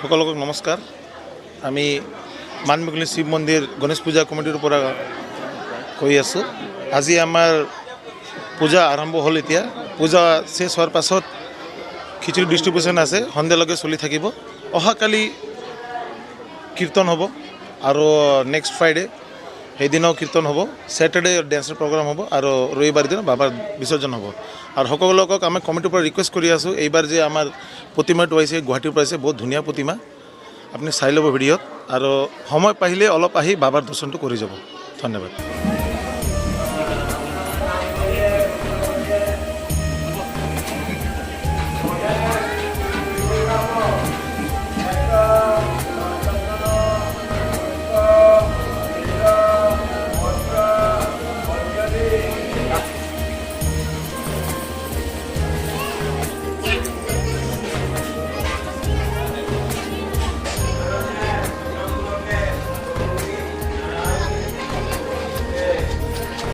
সকলক নমস্কাৰ। আমি মানমিকলি শিৱ মন্দিৰ গণেশ পূজা কমিটিৰ পৰা কৈ আছোঁ। আজি আমাৰ পূজা আৰম্ভ হ'ল। এতিয়া পূজা শেষ হোৱাৰ পাছত খিচিৰি ডিষ্ট্ৰিবিউশ্যন আছে, সন্ধিয়ালৈকে চলি থাকিব। অহাকালি কীৰ্তন হ'ব আৰু নেক্সট ফ্ৰাইডে সেইদিনাও কীৰ্তন হ'ব। ছেটাৰডে ডেন্সৰ প্ৰগ্ৰাম হ'ব আৰু ৰবিবাৰ দিনা বাবাৰ বিসৰ্জন হ'ব। আৰু সকলোকক আমি কমিটিৰ পৰা ৰিকুৱেষ্ট কৰি আছোঁ, এইবাৰ যে আমাৰ প্ৰতিমাটো আহিছে গুৱাহাটীৰ পৰা আহিছে, বহুত ধুনীয়া প্ৰতিমা। আপুনি চাই ল'ব ভিডিঅ'ত আৰু সময় পাইলে অলপ আহি বাবাৰ দৰ্শনটো কৰি যাব। ধন্যবাদ।